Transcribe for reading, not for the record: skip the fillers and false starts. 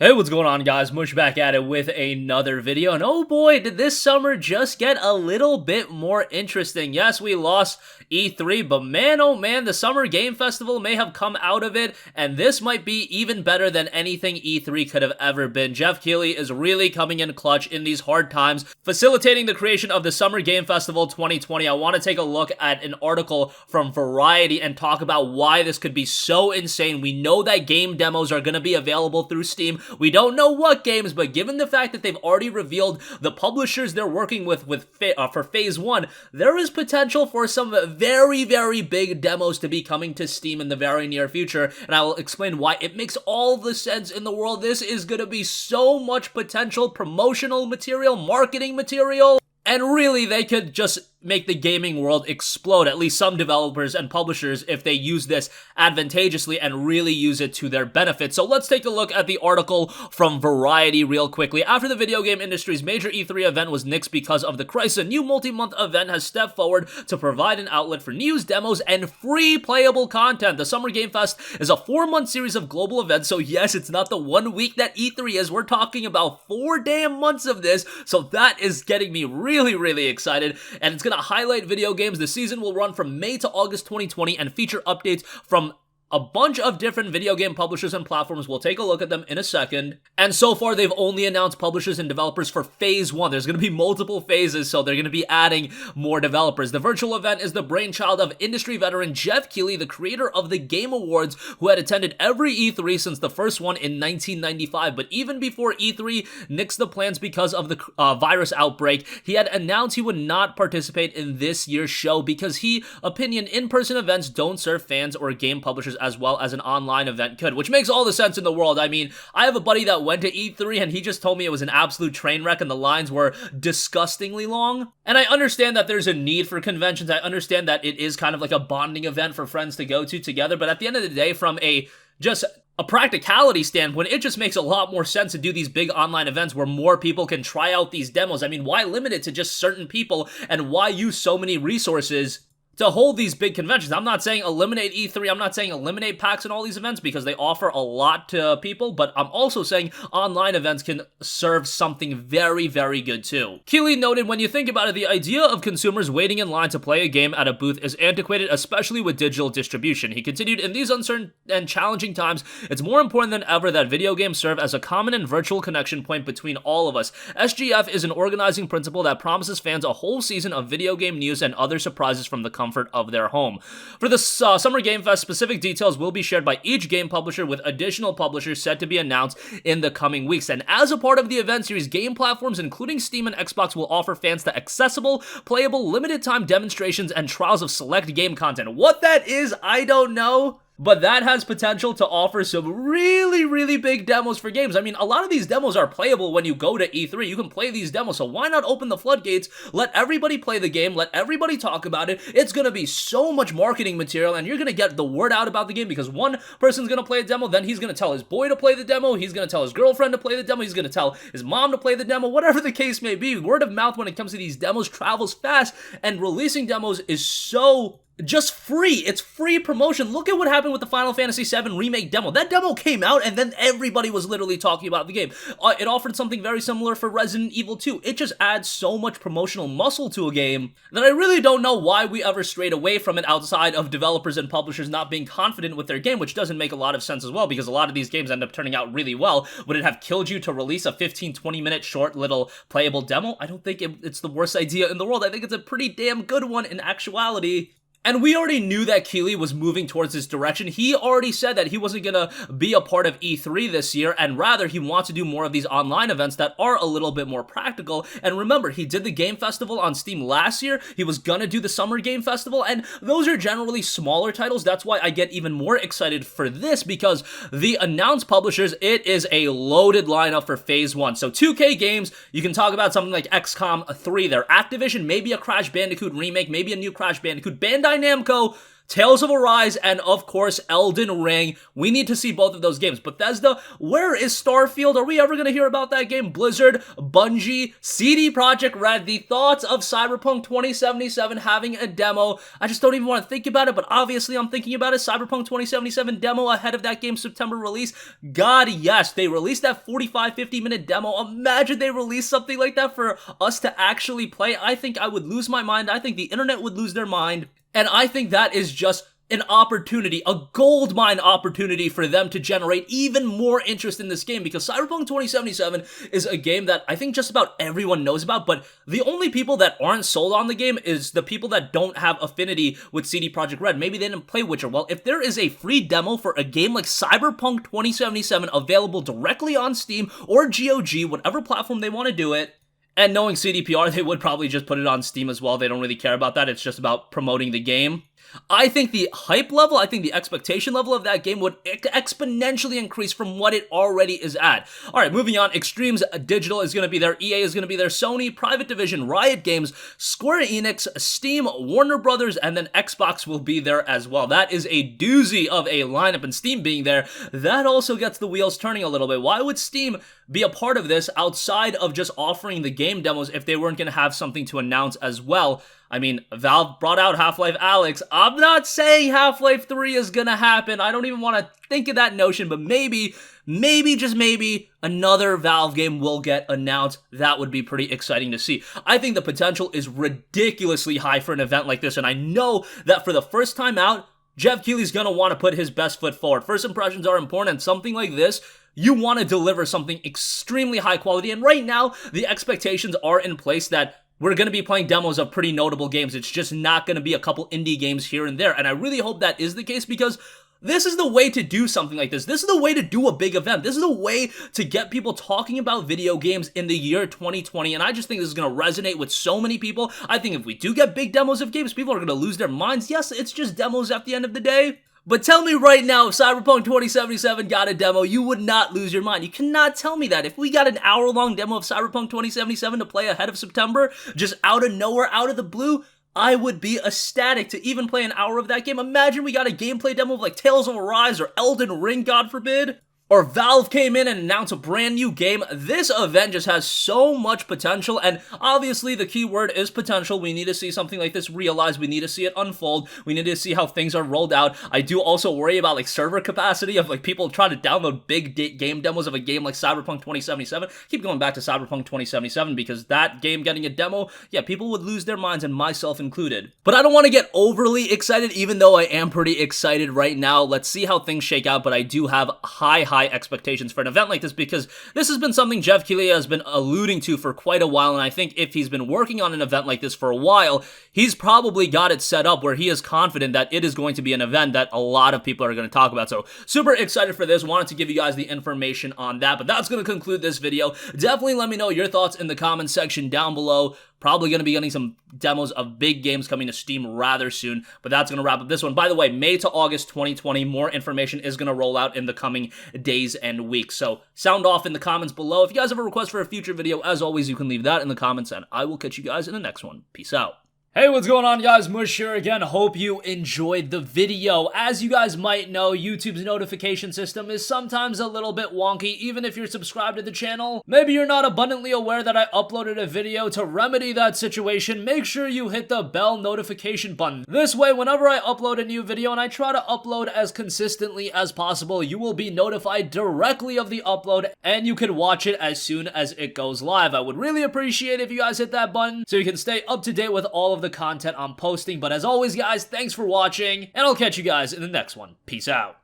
Hey, what's going on, guys? Mush back at it with another video, and oh boy, did this summer just get a little bit more interesting. Yes, we lost E3, but man, oh man, the Summer Game Festival may have come out of it, and this might be even better than anything E3 could have ever been. Jeff Keighley is really coming in clutch in these hard times, facilitating the creation of the Summer Game Festival 2020. I want to take a look at an article from Variety and talk about why this could be so insane. We know that game demos are going to be available through Steam. We don't know what games, but given the fact that they've already revealed the publishers they're working with for Phase 1, there is potential for some very, very big demos to be coming to Steam in the very near future, and I will explain why it makes all the sense in the world. This is going to be so much potential promotional material, marketing material, and really, they could just make the gaming world explode, at least some developers and publishers, if they use this advantageously and really use it to their benefit. So let's take a look at the article from Variety real quickly. After the video game industry's major E3 event was nixed because of the crisis, a new multi-month event has stepped forward to provide an outlet for news, demos, and free playable content. The Summer Game Fest is a 4-month series of global events, so yes, it's not the 1 week that E3 is. We're talking about 4 damn months of this, so that is getting me really, really excited, and it's going to highlight video games. The season will run from May to August 2020 and feature updates from a bunch of different video game publishers and platforms. We'll take a look at them in a second. And so far, they've only announced publishers and developers for Phase 1. There's going to be multiple phases, so they're going to be adding more developers. The virtual event is the brainchild of industry veteran Jeff Keighley, the creator of the Game Awards, who had attended every E3 since the first one in 1995. But even before E3 nixed the plans because of the virus outbreak, he had announced he would not participate in this year's show because he opinion in-person events don't serve fans or game publishers as well as an online event could, which makes all the sense in the world. I mean, I have a buddy that went to E3 and he just told me it was an absolute train wreck and the lines were disgustingly long. And I understand that there's a need for conventions. I understand that it is kind of like a bonding event for friends to go to together, but at the end of the day, from a practicality standpoint, it just makes a lot more sense to do these big online events where more people can try out these demos. I mean, why limit it to just certain people, and why use so many resources to hold these big conventions? I'm not saying eliminate E3, I'm not saying eliminate PAX and all these events because they offer a lot to people, but I'm also saying online events can serve something very, very good too. Keighley noted, when you think about it, the idea of consumers waiting in line to play a game at a booth is antiquated, especially with digital distribution. He continued, in these uncertain and challenging times, it's more important than ever that video games serve as a common and virtual connection point between all of us. SGF is an organizing principle that promises fans a whole season of video game news and other surprises from the comfort of their home. For the Summer Game Fest, specific details will be shared by each game publisher, with additional publishers set to be announced in the coming weeks. And as a part of the event series, game platforms including Steam and Xbox will offer fans the accessible, playable, limited time demonstrations and trials of select game content. What that is, I don't know, but that has potential to offer some really, really big demos for games. I mean, a lot of these demos are playable when you go to E3. You can play these demos, so why not open the floodgates, let everybody play the game, let everybody talk about it. It's going to be so much marketing material, and you're going to get the word out about the game because one person's going to play a demo, then he's going to tell his boy to play the demo, he's going to tell his girlfriend to play the demo, he's going to tell his mom to play the demo, whatever the case may be. Word of mouth when it comes to these demos travels fast, and releasing demos is so just free. It's free promotion. Look at what happened with the Final Fantasy VII Remake demo. That demo came out and then everybody was literally talking about the game. It offered something very similar for Resident Evil 2. It just adds so much promotional muscle to a game that I really don't know why we ever strayed away from it outside of developers and publishers not being confident with their game, which doesn't make a lot of sense as well because a lot of these games end up turning out really well. Would it have killed you to release a 15-20 minute short little playable demo? I don't think it's the worst idea in the world. I think it's a pretty damn good one in actuality. And we already knew that Keighley was moving towards this direction. He already said that he wasn't going to be a part of E3 this year, and rather he wants to do more of these online events that are a little bit more practical. And remember, he did the Game Festival on Steam last year. He was going to do the Summer Game Festival, and those are generally smaller titles. That's why I get even more excited for this, because the announced publishers, it is a loaded lineup for Phase 1. So 2K Games, you can talk about something like XCOM 3 there. Activision, maybe a Crash Bandicoot remake, maybe a new Crash Bandicoot. Bandai Namco, Tales of Arise, and of course, Elden Ring. We need to see both of those games. Bethesda, where is Starfield? Are we ever going to hear about that game? Blizzard, Bungie, CD Projekt Red, the thoughts of Cyberpunk 2077 having a demo. I just don't even want to think about it, but obviously I'm thinking about it. Cyberpunk 2077 demo ahead of that game's September release. God, yes, they released that 45-50 minute demo. Imagine they released something like that for us to actually play. I think I would lose my mind. I think the internet would lose their mind. And I think that is just an opportunity, a goldmine opportunity for them to generate even more interest in this game, because Cyberpunk 2077 is a game that I think just about everyone knows about, but the only people that aren't sold on the game is the people that don't have affinity with CD Projekt Red. Maybe they didn't play Witcher. Well, if there is a free demo for a game like Cyberpunk 2077 available directly on Steam or GOG, whatever platform they want to do it, and knowing CDPR, they would probably just put it on Steam as well. They don't really care about that. It's just about promoting the game. I think the hype level, I think the expectation level of that game would exponentially increase from what it already is at. Alright, moving on. Extremes Digital is going to be there. EA is going to be there. Sony, Private Division, Riot Games, Square Enix, Steam, Warner Brothers, and then Xbox will be there as well. That is a doozy of a lineup, and Steam being there, that also gets the wheels turning a little bit. Why would Steam be a part of this outside of just offering the game demos if they weren't going to have something to announce as well? I mean, Valve brought out Half-Life Alyx. I'm not saying Half-Life 3 is gonna happen. I don't even want to think of that notion, but maybe, just maybe, another Valve game will get announced. That would be pretty exciting to see. I think the potential is ridiculously high for an event like this, and I know that for the first time out, Jeff Keighley's gonna want to put his best foot forward. First impressions are important, and something like this, you want to deliver something extremely high quality, and right now, the expectations are in place that we're going to be playing demos of pretty notable games. It's just not going to be a couple indie games here and there. And I really hope that is the case, because this is the way to do something like this. This is the way to do a big event. This is the way to get people talking about video games in the year 2020. And I just think this is going to resonate with so many people. I think if we do get big demos of games, people are going to lose their minds. Yes, it's just demos at the end of the day. But tell me right now, if Cyberpunk 2077 got a demo, you would not lose your mind. You cannot tell me that. If we got an hour-long demo of Cyberpunk 2077 to play ahead of September, just out of nowhere, out of the blue, I would be ecstatic to even play an hour of that game. Imagine we got a gameplay demo of like Tales of Arise or Elden Ring, God forbid. Or Valve came in and announced a brand new game. This event just has so much potential, and obviously the key word is potential. We need to see something like this realized. We need to see it unfold. We need to see how things are rolled out. I do also worry about like server capacity of like people trying to download big game demos of a game like Cyberpunk 2077. Keep going back to Cyberpunk 2077 because that game getting a demo, yeah, people would lose their minds, and myself included. But I don't want to get overly excited, even though I am pretty excited right now. Let's see how things shake out, but I do have high expectations for an event like this, because this has been something Jeff Keighley has been alluding to for quite a while, and I think if he's been working on an event like this for a while, he's probably got it set up where he is confident that it is going to be an event that a lot of people are going to talk about. So super excited for this. Wanted to give you guys the information on that, but that's going to conclude this video. Definitely let me know your thoughts in the comment section down below. Probably going to be getting some demos of big games coming to Steam rather soon, but that's going to wrap up this one. By the way, May to August 2020, more information is going to roll out in the coming days and weeks, so sound off in the comments below. If you guys have a request for a future video, as always, you can leave that in the comments, and I will catch you guys in the next one. Peace out. Hey, what's going on, guys? Mush here again. Hope you enjoyed the video. As you guys might know, YouTube's notification system is sometimes a little bit wonky, even if you're subscribed to the channel. Maybe you're not abundantly aware that I uploaded a video. To remedy that situation, make sure you hit the bell notification button. This way, whenever I upload a new video, and I try to upload as consistently as possible, you will be notified directly of the upload, and you can watch it as soon as it goes live. I would really appreciate if you guys hit that button so you can stay up to date with all of the content I'm posting. But as always, guys, thanks for watching, and I'll catch you guys in the next one. Peace out.